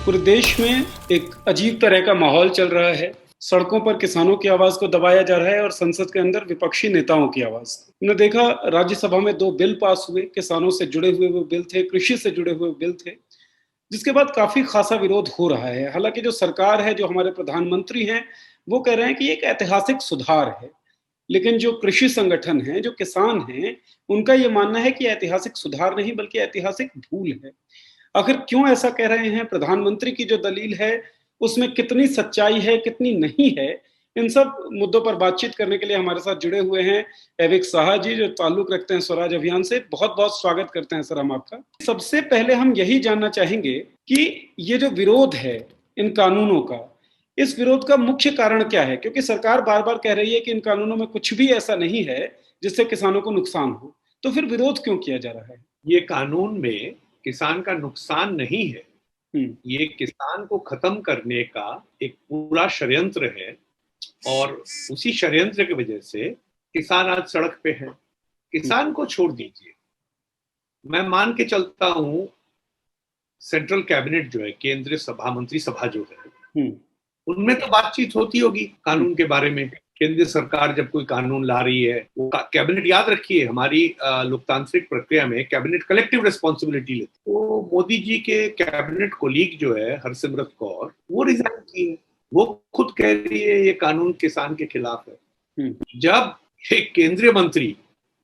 पूरे देश में एक अजीब तरह का माहौल चल रहा है। सड़कों पर किसानों की आवाज़ को दबाया जा रहा है और संसद के अंदर विपक्षी नेताओं की आवाज़। हमने देखा राज्यसभा में 2 बिल पास हुए, किसानों से जुड़े हुए वो बिल थे, कृषि से जुड़े हुए बिल थे, जिसके बाद काफ़ी ख़ासा विरोध हो रहा है। हालाँकि जो सरकार है, जो हमारे प्रधानमंत्री हैं, वो कह रहे हैं कि ये एक ऐतिहासिक सुधार है। लेकिन जो कृषि संगठन हैं, जो किसान हैं, उनका ये मानना है कि ऐतिहासिक सुधार नहीं बल्कि ऐतिहासिक भूल है। आखिर क्यों ऐसा कह रहे हैं? प्रधानमंत्री की जो दलील है, उसमें कितनी सच्चाई है, कितनी नहीं है? इन सब मुद्दों पर बातचीत करने के लिए हमारे साथ जुड़े हुए हैं एविक साहा जी, जो ताल्लुक रखते हैं स्वराज अभियान से। बहुत-बहुत स्वागत करते हैं सर हम आपका। सबसे पहले हम यही जानना चाहेंगे कि ये जो विरोध है इन कानूनों का, इस विरोध का मुख्य कारण क्या है? क्योंकि सरकार बार-बार कह रही है कि इन कानूनों में कुछ भी ऐसा नहीं है, जिससे किसानों को नुकसान हो। तो फिर विरोध क्यों किया जा रहा है? ये कानून में किसान का नुकसान नहीं है। हुँ, ये किसान को खत्म करने का एक पूरा षड्यंत्र है और उसी षड्यंत्र की वजह से किसान आज सड़क पे हैं। हुँ, किसान को छोड़ दीजिए, मैं मान के चलता हूं सेंट्रल कैबिनेट जो है, केंद्रीय सभा मंत्री सभा जो है, हुँ, उनमें तो बातचीत होती होगी हुँ, कानून के बारे में। केंद्र सरकार जब कोई कानून ला रही है, वो कैबिनेट, याद रखिए हमारी लोकतांत्रिक प्रक्रिया में कैबिनेट कलेक्टिव रिस्पॉन्सिबिलिटी लेती है। तो मोदी जी के कैबिनेट कोलीग जो है हरसिमरत कौर, वो रिजाइन की है। वो खुद कह रही है ये कानून किसान के खिलाफ है। हुँ, जब एक केंद्रीय मंत्री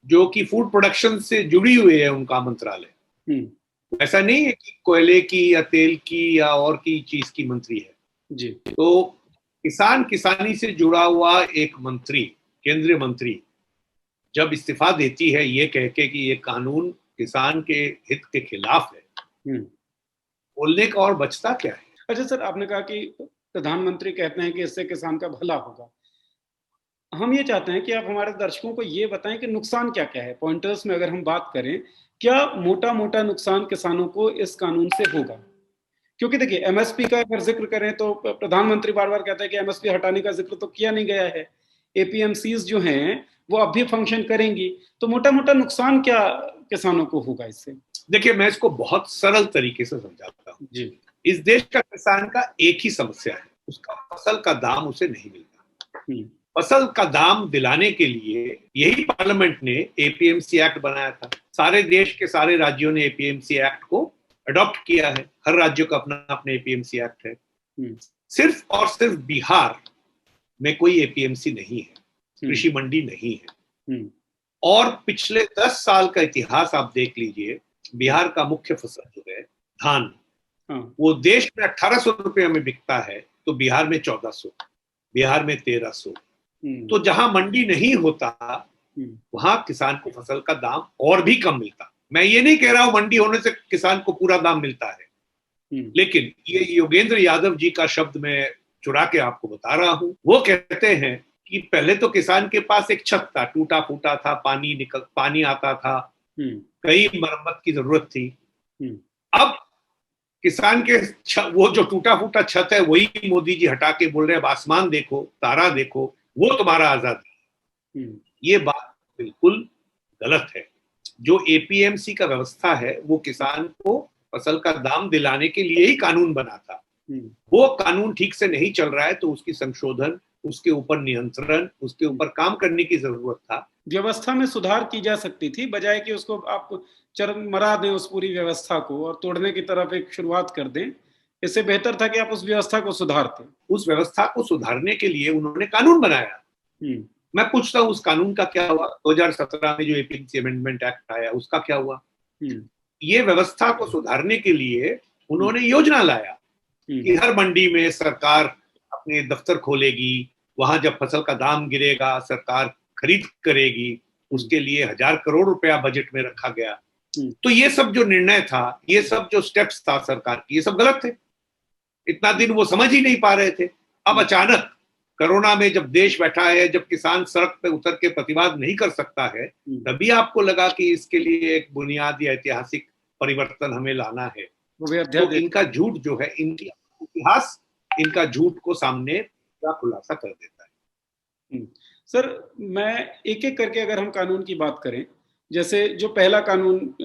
जो कि फूड प्रोडक्शन से जुड़ी हुई है उनका मंत्रालय, हुँ, ऐसा नहीं है कि कोयले की या तेल की या और की चीज की मंत्री है, जी। तो किसान किसानी से जुड़ा हुआ एक मंत्री, केंद्रीय मंत्री, जब इस्तीफा देती है ये कह के कि ये कानून किसान के हित के खिलाफ है, हुँ। बोलने का और बचता क्या है? अच्छा सर, आपने कहा कि प्रधानमंत्री कहते हैं कि इससे किसान का भला होगा। हम ये चाहते हैं कि आप हमारे दर्शकों को ये बताएँ कि नुकसान क्या-क्या है? पॉइंटर्स में अगर हम बात करें, क्या मोटा-मोटा नुकसान किसानों को इस कानून से होगा? क्योंकि देखिए एमएसपी का अगर ज़िक्र करें तो प्रधानमंत्री बार-बार कहते हैं कि एमएसपी हटाने का ज़िक्र तो किया नहीं गया है। एपीएमसीज़ जो हैं, वो अब भी फंक्शन करेंगी। तो मोटा-मोटा नुकसान क्या किसानों को होगा इससे? देखिए, मैं इसको बहुत सरल तरीके से समझाता हूँ। जी। इस देश का किसान का एक ही समस्या है, उसका फसल का दाम उसे नहीं मिलता। हुँ, फसल का दाम दिलाने के लिए यही पार्लियामेंट ने एपीएमसी एक्ट बनाया था। सारे देश के सारे राज्यों ने एपीएमसी एक्ट को अडॉप्ट किया है। हर राज्य का अपना अपना एपीएमसी एक्ट है। हुँ, सिर्फ और सिर्फ बिहार में कोई एपीएमसी नहीं है, हुँ, कृषि मंडी नहीं है। हुँ, और पिछले 10 साल का इतिहास आप देख लीजिए, हुँ, बिहार का मुख्य फसल जो है धान, हाँ, वो देश में 1800 रुपये में बिकता है, तो बिहार में 1400, बिहार में 1300। हुँ, तो जहां मंडी नहीं होता, हुँ, वहां किसान को फसल का दाम और भी कम मिलता। मैं ये नहीं कह रहा हूं मंडी होने से किसान को पूरा दाम मिलता है, हुँ, लेकिन ये योगेंद्र यादव जी का शब्द मैं चुरा के आपको बता रहा हूं। वो कहते हैं कि पहले तो किसान के पास एक छत था, टूटा फूटा था, पानी आता था, हुँ, कई मरम्मत की जरूरत थी। हुँ, अब किसान के वो जो टूटा फूटा छत है वही मोदी जी हटा के बोल रहे हैं अब आसमान देखो, तारा देखो, वो तुम्हारा आजादी। हुँ, ये बात बिल्कुल गलत है। जो एपीएमसी का व्यवस्था है वो किसान को फसल का दाम दिलाने के लिए ही कानून बना था। हुँ, वो कानून ठीक से नहीं चल रहा है, तो उसकी संशोधन, उसके ऊपर नियंत्रण, उसके हुँ। ऊपर काम करने की जरूरत था। व्यवस्था में सुधार की जा सकती थी, बजाए कि उसको आप चरमरा दें उस पूरी व्यवस्था को और तोड़ने की तरफ एक शुरुआत कर दें। इससे बेहतर था कि आप उस व्यवस्था को सुधारते। उस व्यवस्था को सुधारने के लिए उन्होंने कानून बनाया। हुँ, मैं पूछता हूं उस कानून का क्या हुआ? 2017 में जो एपीएमसी अमेंडमेंट एक्ट आया उसका क्या हुआ? हुँ, ये व्यवस्था को सुधारने के लिए हुँ, उन्होंने योजना लाया हुँ, कि हर मंडी में सरकार अपने दफ्तर खोलेगी, वहां जब फसल का दाम गिरेगा सरकार खरीद करेगी, हुँ, उसके लिए 1,000 करोड़ रुपया बजट में रखा गया। हुँ, तो ये सब जो निर्णय था, ये सब जो स्टेप्स था सरकार की, ये सब गलत थे। इतना दिन वो समझ ही नहीं पा रहे थे। अब हुँ, अचानक कोरोना में जब देश बैठा है, जब किसान सड़क पे उतर के प्रतिवाद नहीं कर सकता है, हुँ। तभी आपको लगा कि इसके लिए एक बुनियादी ऐतिहासिक परिवर्तन हमें लाना है। वो भी तो अध्यादेश। इनका झूठ जो है, इनकी इतिहास इनका झूठ को सामने का खुलासा कर देता है। हुँ। सर, मैं एक-एक करके अगर हम कानून की बात करें, जैसे जो पहला कानून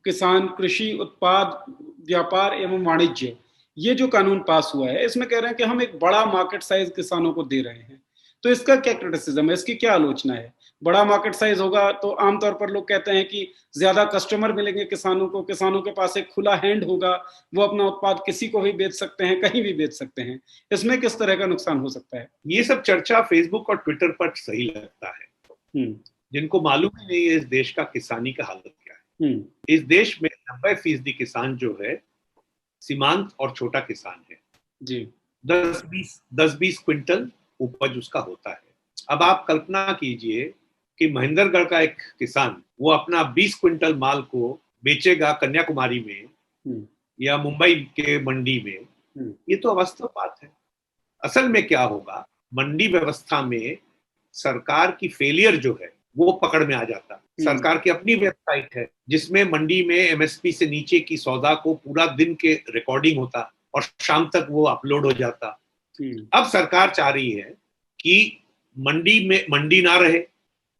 किसान कृषि उत्पाद व्यापार एवं वाणिज्य, ये जो कानून पास हुआ है इसमें कह रहे हैं कि हम एक बड़ा मार्केट साइज किसानों को दे रहे हैं। तो इसका क्या क्रिटिसिज्म है, इसकी क्या आलोचना है? बड़ा मार्केट साइज होगा तो आमतौर पर लोग कहते हैं कि ज्यादा कस्टमर मिलेंगे किसानों को, किसानों के पास एक खुला हैंड होगा, वो अपना उत्पाद किसी को भी बेच सकते हैं, कहीं भी बेच सकते हैं। इसमें किस तरह का नुकसान हो सकता है? ये सब चर्चा फेसबुक और ट्विटर पर सही लगता है, जिनको मालूम ही नहीं है इस देश का किसानी का हालत क्या है। इस देश में 90% किसान जो है सीमांत और छोटा किसान है जी। 10-20 क्विंटल उपज उसका होता है। अब आप कल्पना कीजिए कि महेंद्रगढ़ का एक किसान वो अपना 20 क्विंटल माल को बेचेगा कन्याकुमारी में या मुंबई के मंडी में, ये तो अवास्तव बात है। असल में क्या होगा, मंडी व्यवस्था में सरकार की फेलियर जो है वो पकड़ में आ जाता। सरकार की अपनी वेबसाइट है जिसमें मंडी में एमएसपी से नीचे की सौदा को पूरा दिन के रिकॉर्डिंग होता और शाम तक वो अपलोड हो जाता। अब सरकार चाह रही है कि मंडी में मंडी ना रहे,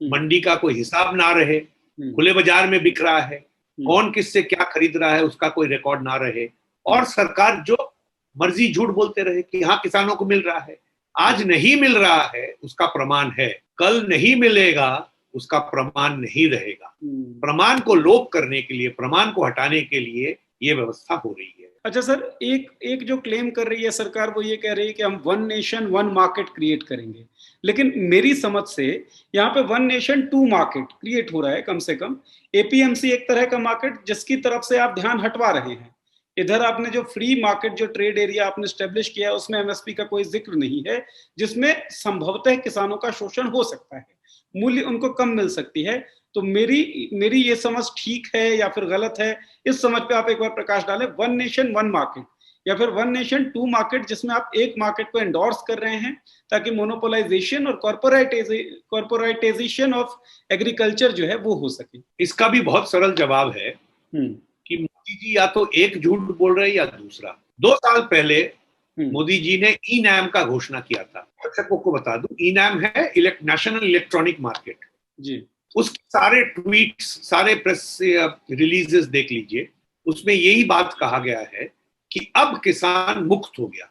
मंडी का कोई हिसाब ना रहे, खुले बाजार में बिक रहा है, कौन किससे क्या खरीद रहा है उसका कोई रिकॉर्ड ना रहे, और सरकार जो मर्जी झूठ बोलते रहे कि हाँ किसानों को मिल रहा है। आज नहीं मिल रहा है उसका प्रमाण है, कल नहीं मिलेगा उसका प्रमाण नहीं रहेगा। प्रमाण को लोप करने के लिए, प्रमाण को हटाने के लिए ये व्यवस्था हो रही है। अच्छा सर, एक जो क्लेम कर रही है सरकार वो ये कह रही है कि हम one nation one market create करेंगे, लेकिन मेरी समझ से यहाँ पे one nation two market create हो रहा है। कम से कम एपीएमसी एक तरह का मार्केट जिसकी तरफ से आप ध्यान हटवा रहे हैं। इधर आपने जो फ्री मार्केट, जो ट्रेड एरिया आपने स्टेब्लिश किया है उसमें एमएसपी का कोई जिक्र नहीं है, जिसमें संभवतः किसानों का शोषण हो सकता है, मूल्य उनको कम मिल सकती है। तो मेरी ये समझ ठीक है या फिर गलत है? इस समझ पे आप एक बार प्रकाश डालें। वन नेशन वन मार्केट या फिर वन नेशन टू मार्केट, जिसमें आप एक मार्केट को एंडोर्स कर रहे हैं ताकि मोनोपोलाइजेशन और कॉर्पोरेटाइजेशन ऑफ एग्रीकल्चर जो है वो हो सके। इसका भी बहुत सरल जवाब है कि मोदी जी या तो एक झूठ बोल रहे हैं या दूसरा। 2 साल पहले मोदी जी ने ई नैम का घोषणा किया था। दर्शकों को बता दूं, ई नैम है नेशनल इलेक्ट्रॉनिक मार्केट जी। उसके सारे ट्वीट्स, सारे प्रेस रिलीजेस देख लीजिए, उसमें यही बात कहा गया है कि अब किसान मुक्त हो गया।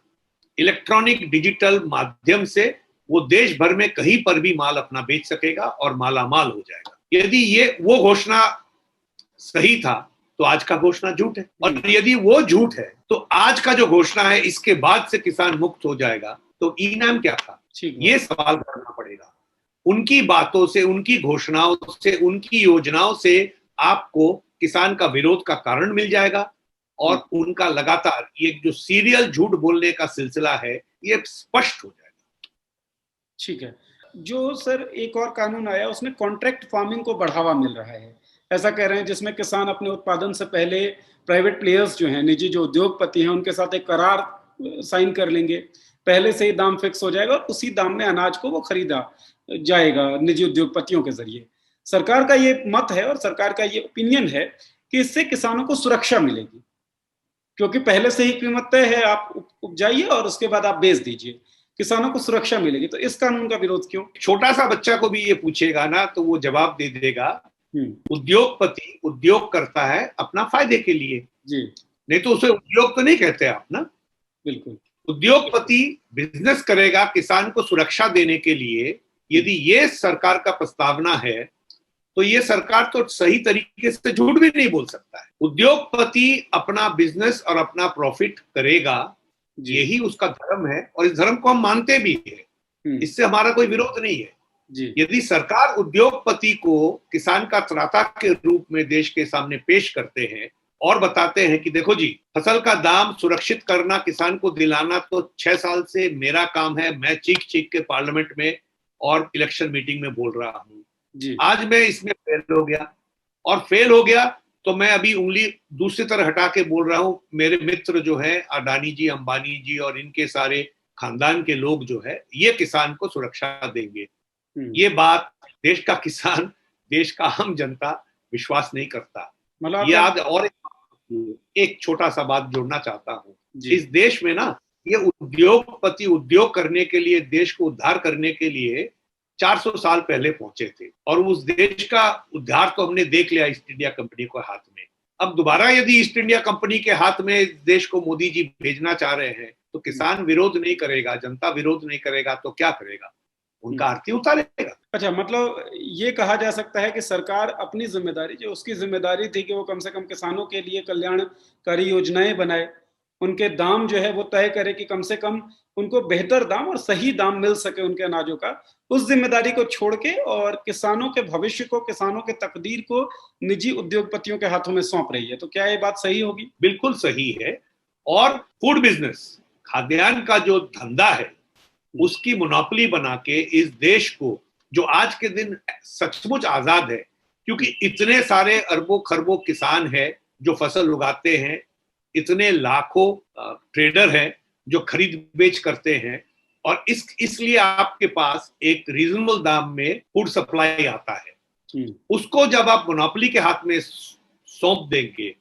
इलेक्ट्रॉनिक डिजिटल माध्यम से वो देश भर में कहीं पर भी माल अपना बेच सकेगा और मालामाल हो जाएगा। यदि ये वो घोषणा सही था तो आज का घोषणा झूठ है, और यदि वो झूठ है तो आज का जो घोषणा है इसके बाद से किसान मुक्त हो जाएगा, तो ई नैम क्या था, ये सवाल करना पड़ेगा। उनकी बातों से, उनकी घोषणाओं से, उनकी योजनाओं से आपको किसान का विरोध का कारण मिल जाएगा, और उनका लगातार ये जो सीरियल झूठ बोलने का सिलसिला है ये स्पष्ट हो जाएगा। ठीक है। जो सर एक और कानून आया उसमें कॉन्ट्रैक्ट फार्मिंग को बढ़ावा मिल रहा है, ऐसा कह रहे हैं, जिसमें किसान अपने उत्पादन से पहले प्राइवेट प्लेयर्स जो हैं, निजी जो उद्योगपति हैं, उनके साथ एक करार साइन कर लेंगे, पहले से ही दाम फिक्स हो जाएगा और उसी दाम में अनाज को वो खरीदा जाएगा निजी उद्योगपतियों के जरिए। सरकार का ये मत है और सरकार का ये ओपिनियन है कि इससे किसानों को सुरक्षा मिलेगी, क्योंकि पहले से ही कीमत तय है, आप उपजाइए और उसके बाद आप बेच दीजिए, किसानों को सुरक्षा मिलेगी। तो इस कानून का विरोध क्यों? छोटा सा बच्चा को भी ये पूछेगा ना तो वो जवाब दे देगा, उद्योगपति उद्योग करता है अपना फायदे के लिए जी, नहीं तो उसे उद्योग तो नहीं कहते आप ना। बिल्कुल, उद्योगपति बिजनेस करेगा किसान को सुरक्षा देने के लिए। यदि ये सरकार का प्रस्तावना है तो ये सरकार तो सही तरीके से झूठ भी नहीं बोल सकता है। उद्योगपति अपना बिजनेस और अपना प्रॉफिट करेगा, यही उसका धर्म है और इस धर्म को हम मानते भी है, इससे हमारा कोई विरोध नहीं है जी। यदि सरकार उद्योगपति को किसान का त्राता के रूप में देश के सामने पेश करते हैं और बताते हैं कि देखो जी, फसल का दाम सुरक्षित करना, किसान को दिलाना तो 6 साल से मेरा काम है, मैं चीख चीख के पार्लियामेंट में और इलेक्शन मीटिंग में बोल रहा हूँ, आज मैं इसमें फेल हो गया, और फेल हो गया तो मैं अभी उंगली दूसरी तरह हटा के बोल रहा हूँ, मेरे मित्र जो है अडानी जी, अंबानी जी और इनके सारे खानदान के लोग जो है ये किसान को सुरक्षा देंगे। ये बात देश का किसान, देश का आम जनता विश्वास नहीं करता। ये आज और एक छोटा सा बात जोड़ना चाहता हूँ, इस देश में ना ये उद्योगपति उद्योग करने के लिए, देश को उद्धार करने के लिए 400 साल पहले पहुंचे थे, और उस देश का उद्धार तो हमने देख लिया ईस्ट इंडिया कंपनी को हाथ में। अब दोबारा यदि ईस्ट इंडिया कंपनी के हाथ में देश को मोदी जी भेजना चाह रहे हैं तो किसान विरोध नहीं करेगा, जनता विरोध नहीं करेगा तो क्या करेगा? उनका आरती उतारेगा। अच्छा, मतलब ये कहा जा सकता है कि सरकार अपनी जिम्मेदारी, जो उसकी जिम्मेदारी थी कि वो कम से कम किसानों के लिए कल्याणकारी योजनाएं बनाए, उनके दाम जो है वो तय करे कि कम से कम उनको बेहतर दाम और सही दाम मिल सके उनके अनाजों का, उस जिम्मेदारी को छोड़ के और किसानों के भविष्य को, किसानों के तकदीर को निजी उद्योगपतियों के हाथों में सौंप रही है। तो क्या ये बात सही होगी? बिल्कुल सही है। और फूड बिजनेस, खाद्यान्न का जो धंधा है, उसकी मोनोपोली बना के इस देश को, जो आज के दिन सचमुच आजाद है, क्योंकि इतने सारे अरबों खरबों किसान हैं जो फसल उगाते हैं, इतने लाखों ट्रेडर हैं जो खरीद बेच करते हैं, और इसलिए आपके पास एक रीजनेबल दाम में फूड सप्लाई आता है। उसको जब आप मोनोपोली के हाथ में सौंप देंगे,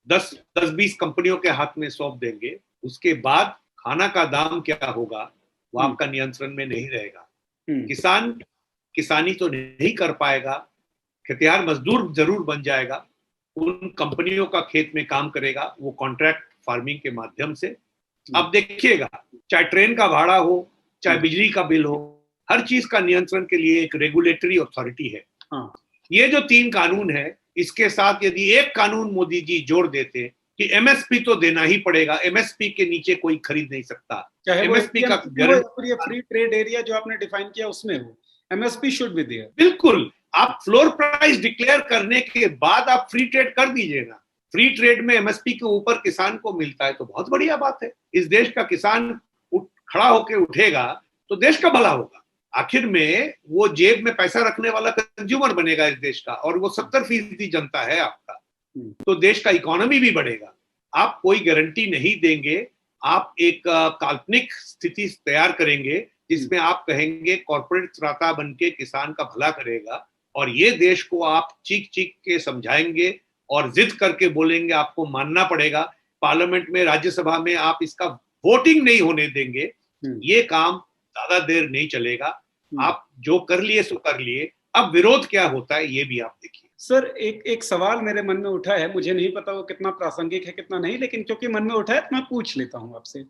10-20 कंपनियों के हाथ में सौंप देंगे, उसके बाद खाना का दाम क्या होगा वो आपका नियंत्रण में नहीं रहेगा। किसान किसानी तो नहीं कर पाएगा, खेतिहर मजदूर जरूर बन जाएगा, उन कंपनियों का खेत में काम करेगा वो कॉन्ट्रैक्ट फार्मिंग के माध्यम से। अब देखिएगा, चाहे ट्रेन का भाड़ा हो, चाहे बिजली का बिल हो, हर चीज का नियंत्रण के लिए एक रेगुलेटरी अथॉरिटी है। ये जो 3 कानून है, इसके साथ यदि एक कानून मोदी जी जोड़ देते कि एमएसपी तो देना ही पड़ेगा, एमएसपी के नीचे कोई खरीद नहीं सकता, एमएसपी का फ्री ट्रेड एरिया जो आपने डिफाइन किया उसमें हो, एमएसपी शुड बी देयर। बिल्कुल, आप फ्लोर प्राइस डिक्लेयर करने के बाद आप फ्री ट्रेड कर दीजिए ना। फ्री ट्रेड में एमएसपी के ऊपर किसान को मिलता है तो बहुत बढ़िया बात है। इस देश का किसान खड़ा होकर उठेगा तो देश का भला होगा। आखिर में वो जेब में पैसा रखने वाला कंज्यूमर बनेगा इस देश का, और वो 70% जनता है आपका, तो देश का इकोनॉमी भी बढ़ेगा। आप कोई गारंटी नहीं देंगे, आप एक काल्पनिक स्थिति तैयार करेंगे जिसमें आप कहेंगे कॉर्पोरेट त्राता बन के किसान का भला करेगा, और ये देश को आप चीख चीख के समझाएंगे और जिद करके बोलेंगे आपको मानना पड़ेगा, पार्लियामेंट में, राज्यसभा में आप इसका वोटिंग नहीं होने देंगे। ये काम ज्यादा देर नहीं चलेगा। आप जो कर लिए सो कर लिए, अब विरोध क्या होता है ये भी आप देखिए। सर, एक सवाल मेरे मन में उठा है, मुझे नहीं पता वो कितना प्रासंगिक है कितना नहीं, लेकिन क्योंकि मन में उठा है तो मैं पूछ लेता हूँ आपसे।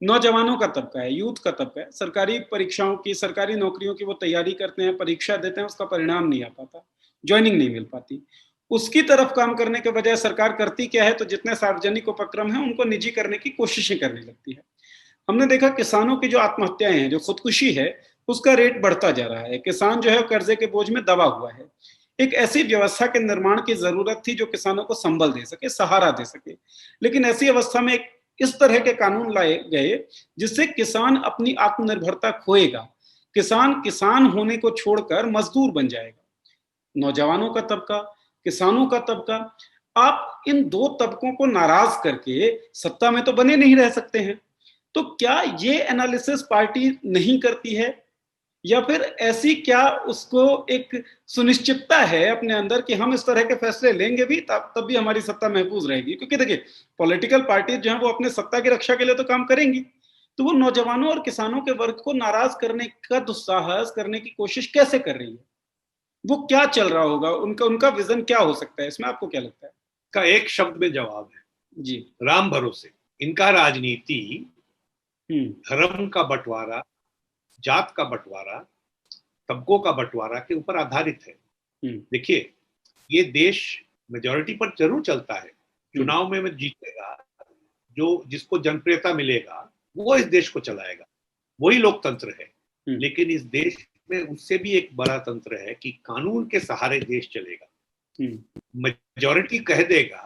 नौजवानों का तबका है, यूथ का तबका है, सरकारी परीक्षाओं की, सरकारी नौकरियों की वो तैयारी करते हैं, परीक्षा देते हैं, उसका परिणाम नहीं आ पाता, ज्वाइनिंग नहीं मिल पाती। उसकी तरफ काम करने के बजाय सरकार करती क्या है, तो जितने सार्वजनिक उपक्रम हैं उनको निजी करने की कोशिशें करने लगती है। हमने देखा किसानों की जो आत्महत्याएं हैं, जो खुदकुशी है, उसका रेट बढ़ता जा रहा है। किसान जो है कर्जे के बोझ में दबा हुआ है। एक ऐसी व्यवस्था के निर्माण की जरूरत थी जो किसानों को संबल दे सके, सहारा दे सके, लेकिन ऐसी अवस्था में इस तरह के कानून लाए गए जिससे किसान अपनी आत्मनिर्भरता खोएगा, किसान किसान होने को छोड़कर मजदूर बन जाएगा। नौजवानों का तबका, किसानों का तबका, आप इन 2 तबकों को नाराज करके सत्ता में तो बने नहीं रह सकते हैं। तो क्या ये एनालिसिस पार्टी नहीं करती है, या फिर ऐसी क्या उसको एक सुनिश्चितता है अपने अंदर कि हम इस तरह के फैसले लेंगे भी तब भी हमारी सत्ता महफूज रहेगी? क्योंकि देखिए, पॉलिटिकल पार्टी जो है वो अपने सत्ता की रक्षा के लिए तो काम करेंगी, तो वो नौजवानों और किसानों के वर्ग को नाराज करने का दुस्साहस करने की कोशिश कैसे कर रही है? वो क्या चल रहा होगा, उनका विजन क्या हो सकता है इसमें, आपको क्या लगता है? का एक शब्द में जवाब है जी, राम भरोसे। इनका राजनीति धर्म का बंटवारा, जात का बंटवारा, तबकों का बंटवारा के ऊपर आधारित है। देखिए, ये देश मेजॉरिटी पर जरूर चलता है। चुनाव में जीतेगा, जो जिसको जनप्रियता मिलेगा वो इस देश को चलाएगा, वही लोकतंत्र है। लेकिन इस देश में उससे भी एक बड़ा तंत्र है कि कानून के सहारे देश चलेगा। मेजॉरिटी कह देगा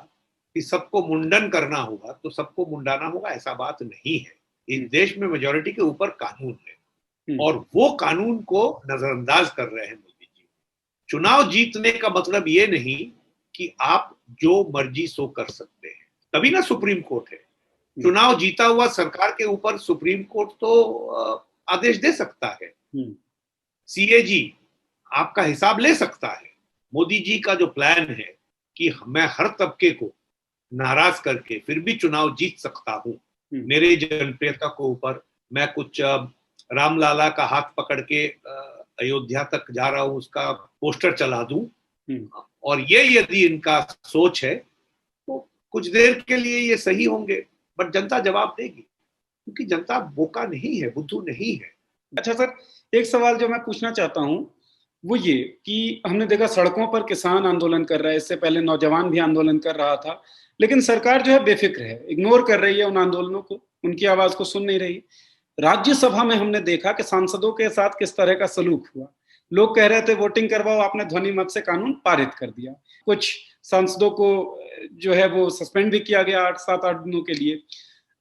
कि सबको मुंडन करना होगा तो सबको मुंडाना होगा, ऐसा बात नहीं है। इस देश में मेजॉरिटी के ऊपर कानून है, और वो कानून को नजरअंदाज कर रहे हैं मोदी जी। चुनाव जीतने का मतलब ये नहीं कि आप जो मर्जी सो कर सकते हैं, तभी ना सुप्रीम कोर्ट है। चुनाव जीता हुआ सरकार के ऊपर सुप्रीम कोर्ट तो आदेश दे सकता है, सीएजी आपका हिसाब ले सकता है। मोदी जी का जो प्लान है कि मैं हर तबके को नाराज करके फिर भी चुनाव जीत सकता हूं, मेरे जनप्रियता को ऊपर मैं कुछ रामलाला का हाथ पकड़ के अयोध्या तक जा रहा हूं, उसका पोस्टर चला दूं और ये यदि इनका सोच है तो कुछ देर के लिए ये सही होंगे, बट जनता जवाब देगी, क्योंकि जनता बोका नहीं है, बुद्धू नहीं है। अच्छा सर, एक सवाल जो मैं पूछना चाहता हूँ वो ये कि हमने देखा सड़कों पर किसान आंदोलन कर रहा है, इससे पहले नौजवान भी आंदोलन कर रहा था, लेकिन सरकार जो है बेफिक्र है, इग्नोर कर रही है उन आंदोलनों को, उनकी आवाज को सुन नहीं रही। राज्यसभा में हमने देखा कि सांसदों के साथ किस तरह का सलूक हुआ। लोग कह रहे थे वोटिंग करवाओ, आपने ध्वनि मत से कानून पारित कर दिया। कुछ सांसदों को जो है वो सस्पेंड भी किया गया 8-7-8 दिनों के लिए।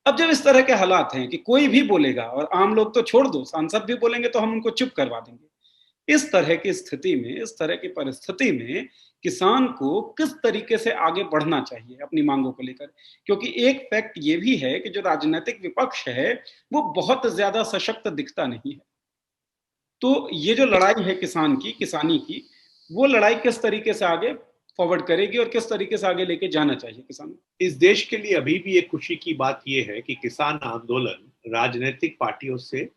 अब जब इस तरह के हालात हैं कि कोई भी बोलेगा, और आम लोग तो छोड़ दो, सांसद भी बोलेंगे तो हम उनको चुप करवा देंगे। इस तरह की स्थिति में, इस तरह की परिस्थिति में किसान को किस तरीके से आगे बढ़ना चाहिए अपनी मांगों को लेकर? क्योंकि एक फैक्ट ये भी है कि जो राजनीतिक विपक्ष है, वो बहुत ज्यादा सशक्त दिखता नहीं है। तो ये जो लड़ाई है किसान की, किसानी की, वो लड़ाई किस तरीके से आगे फॉरवर्ड करेगी और किस तरीके से आगे लेके जाना चाहिए किसानों को? इस देश के लिए अभी भी एक खुशी की बात यह है कि किसान आंदोलन राजनीतिक पार्टियों से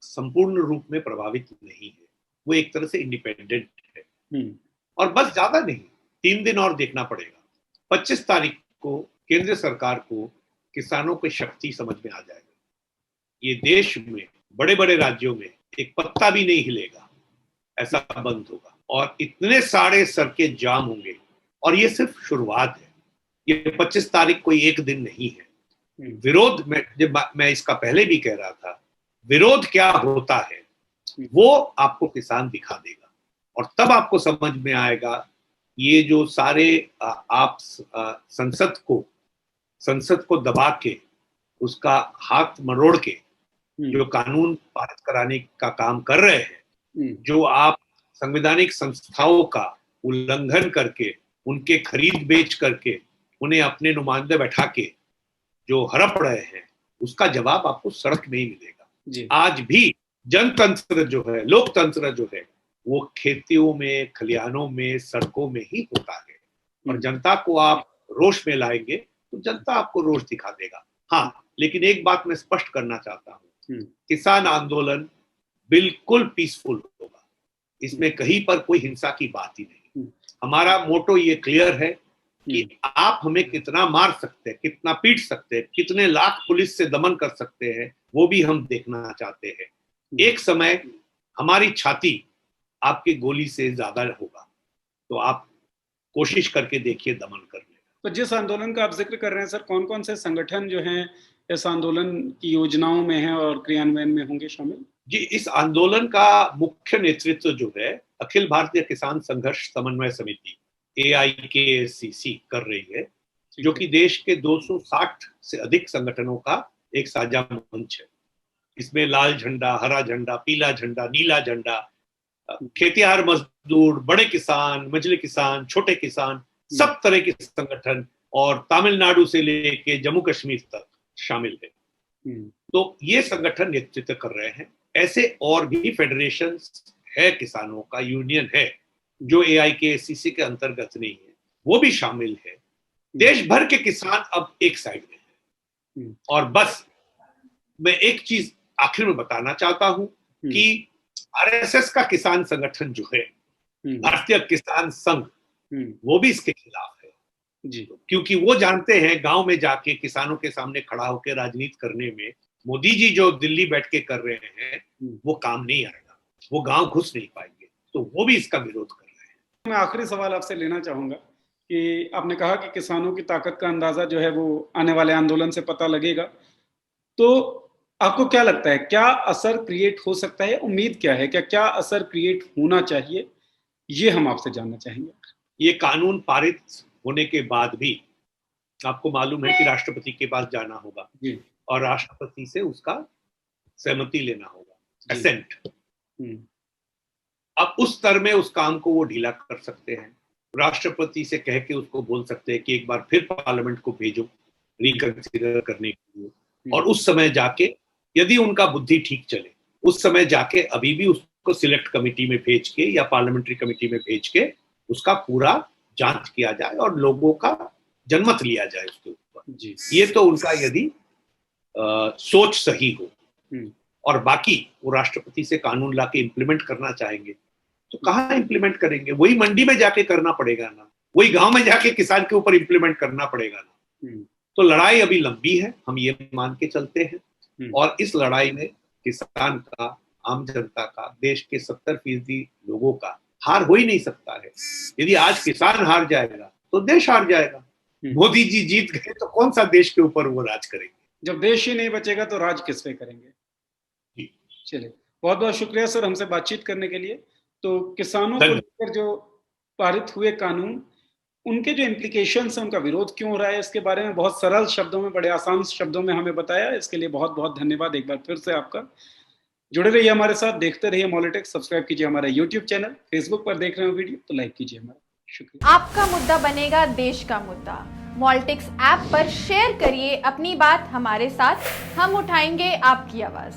संपूर्ण रूप में प्रभावित नहीं है। वो एक तरह से इंडिपेंडेंट है। और बस ज्यादा नहीं, 3 दिन और देखना पड़ेगा। 25 तारीख को केंद्र सरकार को किसानों की शक्ति समझ में आ जाएगा। ये देश में बड़े बड़े राज्यों में एक पत्ता भी नहीं हिलेगा, ऐसा बंद होगा और इतने सारे सड़कें जाम होंगे। और ये सिर्फ शुरुआत है। ये 25 तारीख कोई एक दिन नहीं है। विरोध में, जब मैं इसका पहले भी कह रहा था, विरोध क्या होता है वो आपको किसान दिखा देगा और तब आपको समझ में आएगा ये जो सारे आप संसद को दबा के, उसका हाथ मरोड़ के जो कानून पारित कराने का काम कर रहे हैं, जो आप संवैधानिक संस्थाओं का उल्लंघन करके, उनके खरीद बेच करके, उन्हें अपने नुमाइंदे बैठा के जो हड़प रहे हैं, उसका जवाब आपको सड़क में ही मिलेगा। आज भी जनतंत्र जो है, लोकतंत्र जो है, वो खेतियों में, खलिहानों में, सड़कों में ही होता है। और जनता को आप रोष में लाएंगे तो जनता आपको रोष दिखा देगा। हाँ, लेकिन एक बात मैं स्पष्ट करना चाहता हूँ, किसान आंदोलन बिल्कुल पीसफुल होगा। इसमें कहीं पर कोई हिंसा की बात ही नहीं। हमारा मोटो ये क्लियर है कि आप हमें कितना मार सकते हैं, कितना पीट सकते हैं, कितने लाख पुलिस से दमन कर सकते हैं, वो भी हम देखना चाहते हैं। एक समय हमारी छाती आपकी गोली से ज्यादा होगा, तो आप कोशिश करके देखिए दमन करने का। तो जिस आंदोलन का आप जिक्र कर रहे हैं सर, कौन कौन से संगठन जो हैं इस आंदोलन की योजनाओं में हैं और क्रियान्वयन में होंगे शामिल? जी, इस आंदोलन का मुख्य नेतृत्व जो है अखिल भारतीय किसान संघर्ष समन्वय समिति AIKSCC कर रही है, जो कि देश के 260 से अधिक संगठनों का एक साझा मंच है। इसमें लाल झंडा, हरा झंडा, पीला झंडा, नीला झंडा, खेतिहर मजदूर, बड़े किसान, मझले किसान, छोटे किसान, सब तरह के संगठन और तमिलनाडु से लेके जम्मू कश्मीर तक शामिल है। तो ये संगठन नेतृत्व कर रहे हैं। ऐसे और भी फेडरेशन है, किसानों का यूनियन है जो AIKSCC के अंतर्गत नहीं है, वो भी शामिल है। देश भर के किसान अब एक साइड में है। और बस मैं एक चीज आखिर में बताना चाहता हूं कि RSS का किसान संगठन जो है, भारतीय किसान संघ, वो भी इसके खिलाफ है जी, क्योंकि वो जानते हैं गांव में जाके किसानों के सामने खड़ा होकर राजनीति करने में मोदी जी जो दिल्ली बैठ के कर रहे हैं वो काम नहीं आएगा, वो गांव घुस नहीं पाएंगे, तो वो भी इसका विरोध कर रहे हैं। मैं आखिरी सवाल आपसे लेना चाहूंगा कि आपने कहा कि किसानों की ताकत का अंदाजा जो है वो आने वाले आंदोलन से पता लगेगा, तो आपको क्या लगता है, क्या असर क्रिएट हो सकता है? उम्मीद क्या है, क्या असर क्रिएट होना चाहिए, ये हम आपसे जानना चाहेंगे। ये कानून पारित होने के बाद भी आपको मालूम है कि राष्ट्रपति के पास जाना होगा और राष्ट्रपति से उसका सहमति लेना होगा, असेंट। अब उस स्तर में उस काम को वो ढीला कर सकते हैं। राष्ट्रपति से कह के उसको बोल सकते हैं कि एक बार फिर पार्लियामेंट को भेजो रिकंसिडर करने के लिए, और उस समय जाके यदि उनका बुद्धि ठीक चले, उस समय जाके अभी भी उसको सिलेक्ट कमेटी में भेज के या पार्लियामेंट्री कमेटी में भेज के उसका पूरा जांच किया जाए और लोगों का जनमत लिया जाए उसके ऊपर। ये तो उनका यदि सोच सही हो, और बाकी वो राष्ट्रपति से कानून लाके इम्प्लीमेंट करना चाहेंगे तो कहाँ इम्प्लीमेंट करेंगे? वही मंडी में जाके करना पड़ेगा ना, वही गांव में जाके किसान के ऊपर इम्प्लीमेंट करना पड़ेगा ना। तो लड़ाई अभी लंबी है, हम ये मान के चलते हैं, और इस लड़ाई में किसान का, आम जनता का, देश के 70% लोगों का हार हो ही नहीं सकता है। यदि आज किसान हार जाएगा तो देश हार जाएगा। मोदी जी जीत गए तो कौन सा देश के ऊपर वो राज करेंगे? जब देश ही नहीं बचेगा तो राज किस पे करेंगे? चलिए, बहुत बहुत शुक्रिया सर हमसे बातचीत करने के लिए। तो किसानों को लेकर जो पारित हुए कानून, उनके जो इम्प्लीकेशंस हैं, उनका विरोध क्यों हो रहा है, इसके बारे में बहुत सरल शब्दों में, बड़े आसान शब्दों में हमें बताया। इसके लिए बहुत बहुत धन्यवाद एक बार फिर से आपका। जुड़े रहिए हमारे साथ, देखते रहिए मॉलिटिक्स। सब्सक्राइब कीजिए हमारा यूट्यूब चैनल, फेसबुक पर देख रहे हो वीडियो तो लाइक कीजिए हमारा। शुक्रिया। आपका मुद्दा बनेगा देश का मुद्दा। मॉलिटिक्स ऐप पर शेयर करिए अपनी बात हमारे साथ, हम उठाएंगे आपकी आवाज।